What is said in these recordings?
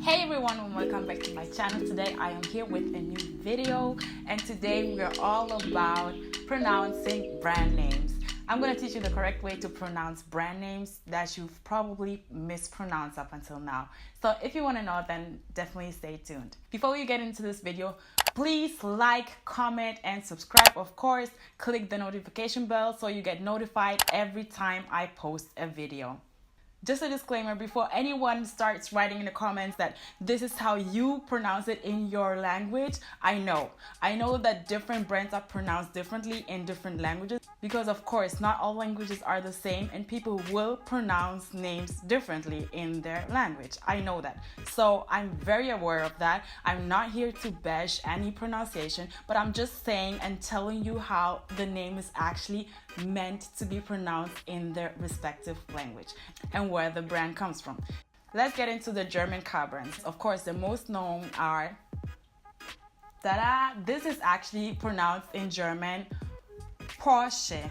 Hey everyone, and welcome back to my channel. Today I am here with a new video, and today we are all about pronouncing brand names. I'm going to teach you the correct way to pronounce brand names that you've probably mispronounced up until now. So if you want to know, then definitely stay tuned. Before we get into this video, please like, comment, and subscribe. Of course, click the notification bell so you get notified every time I post a video. Just a disclaimer before anyone starts writing in the comments that this is how you pronounce it in your language. I know that different brands are pronounced differently in different languages because of course not all languages are the same and people will pronounce names differently in their language. I know that. So I'm very aware of that. I'm not here to bash any pronunciation, but I'm just saying and telling you how the name is actually meant to be pronounced in their respective language and where the brand comes from. Let's get into the German car brands. Of course, the most known are this is actually pronounced in German Porsche.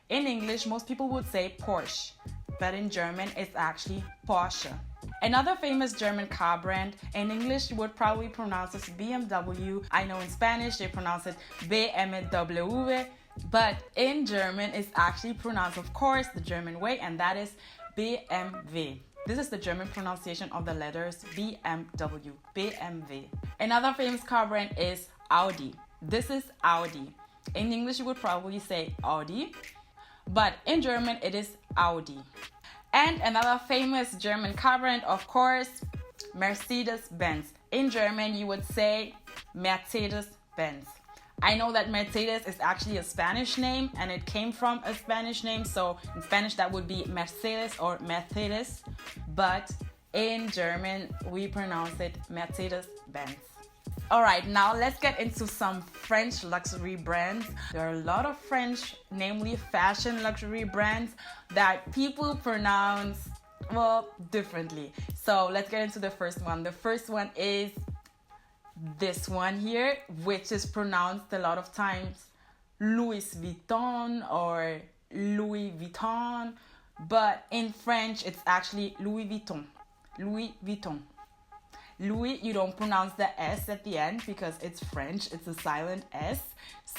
In English, most people would say Porsche, but in German, it's actually Porsche. Another famous German car brand, in English, you would probably pronounce it BMW. I know in Spanish, they pronounce it BMW. But in German, it's actually pronounced, of course, the German way, and that is BMW. This is the German pronunciation of the letters BMW, BMW. Another famous car brand is Audi. This is Audi. In English, you would probably say Audi, but in German, it is Audi. And another famous German car brand, of course, Mercedes-Benz. In German, you would say Mercedes-Benz. I know that Mercedes is actually a Spanish name and it came from a Spanish name. So in Spanish that would be Mercedes or Mercedes. But in German we pronounce it Mercedes-Benz. Alright, now let's get into some French luxury brands. There are a lot of French, namely fashion luxury brands that people pronounce, well, differently. So let's get into the first one. The first one is this one here, which is pronounced a lot of times Louis Vuitton or Louis Vuitton, but in French it's actually Louis Vuitton. Louis Vuitton. Louis, you don't pronounce the S at the end because it's French, it's a silent S.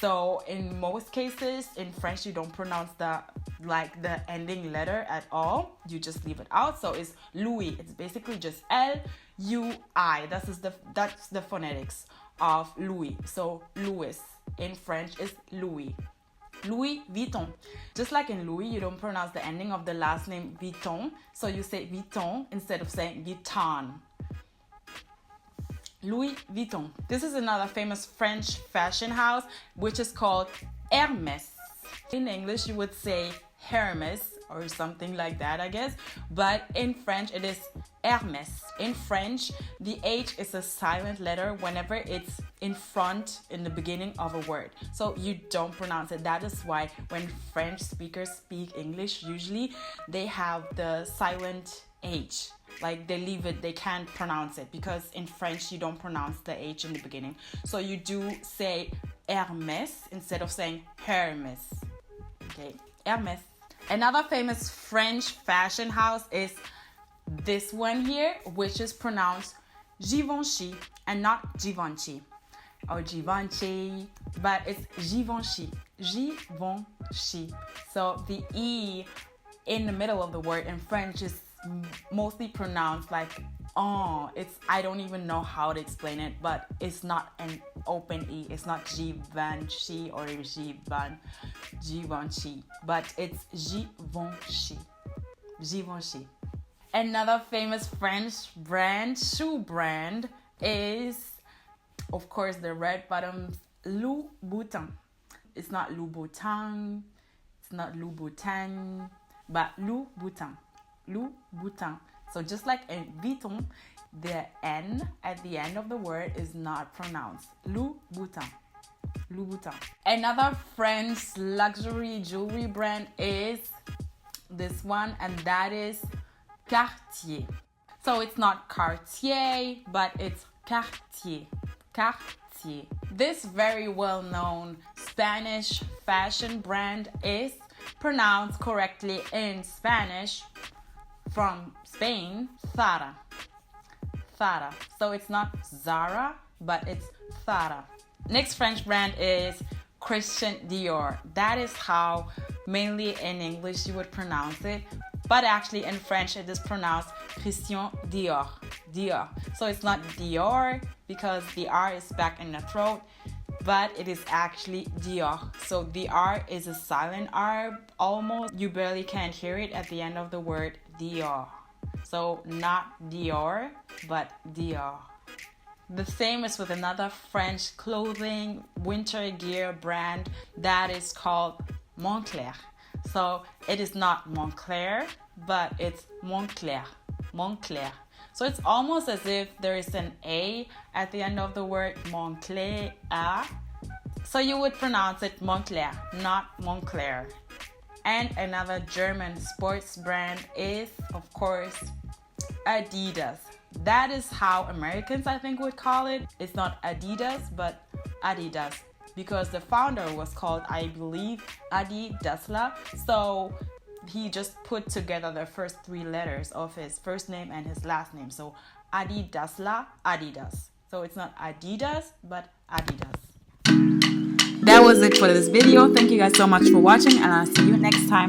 So in most cases in French you don't pronounce the ending letter at all. You just leave it out. So it's Louis. It's basically just L-U-I. That's the phonetics of Louis. So Louis in French is Louis. Louis Vuitton. Just like in Louis, you don't pronounce the ending of the last name Vuitton. So you say Vuitton instead of saying Vuitton. Louis Vuitton. This is another famous French fashion house which is called Hermès. In English you would say Hermès or something like that, I guess, but in French it is Hermès. In French, the H is a silent letter whenever it's in front in the beginning of a word. So you don't pronounce it. That is why when French speakers speak English, usually they have the silent H. Like they leave it, they can't pronounce it because in French you don't pronounce the H in the beginning. So you do say Hermès instead of saying Hermès. Okay, Hermès. Another famous French fashion house is this one here, which is pronounced Givenchy and not Givenchy or Givenchy, but it's Givenchy. Givenchy. So the E in the middle of the word in French is mostly pronounced like I don't even know how to explain it, but it's not an open E. It's not Givenchy or Givenchy, but it's Givenchy. Givenchy. Another famous French shoe brand is, of course, the red bottoms Louboutin. It's not Louboutin, it's not Louboutin, but Louboutin. Louboutin. So just like in Vuitton, the N at the end of the word is not pronounced. Louboutin. Louboutin. Another French luxury jewelry brand is this one, and that is Cartier. So it's not Cartier, but it's Cartier. Cartier. This very well-known Spanish fashion brand is pronounced correctly in Spanish from Spain, Zara. Zara. So it's not Zara, but it's Zara. Next French brand is Christian Dior. That is how mainly in English you would pronounce it, but actually in French it is pronounced Christian Dior. Dior. So it's not Dior because the R is back in the throat, but it is actually Dior. So the R is a silent R almost. You barely can't hear it at the end of the word Dior. So not Dior, but Dior. The same is with another French clothing winter gear brand that is called Moncler. So it is not Moncler, but it's Moncler. Moncler. So it's almost as if there is an A at the end of the word Moncler. So you would pronounce it Moncler, not Moncler. And another German sports brand is, of course, Adidas. That is how Americans, I think, would call it. It's not Adidas, but Adidas. Because the founder was called, I believe, Adi Dassler. So he just put together the first three letters of his first name and his last name. So Adi Dassler, Adidas. So it's not Adidas, but Adidas. That was it for this video. Thank you guys so much for watching, and I'll see you next time.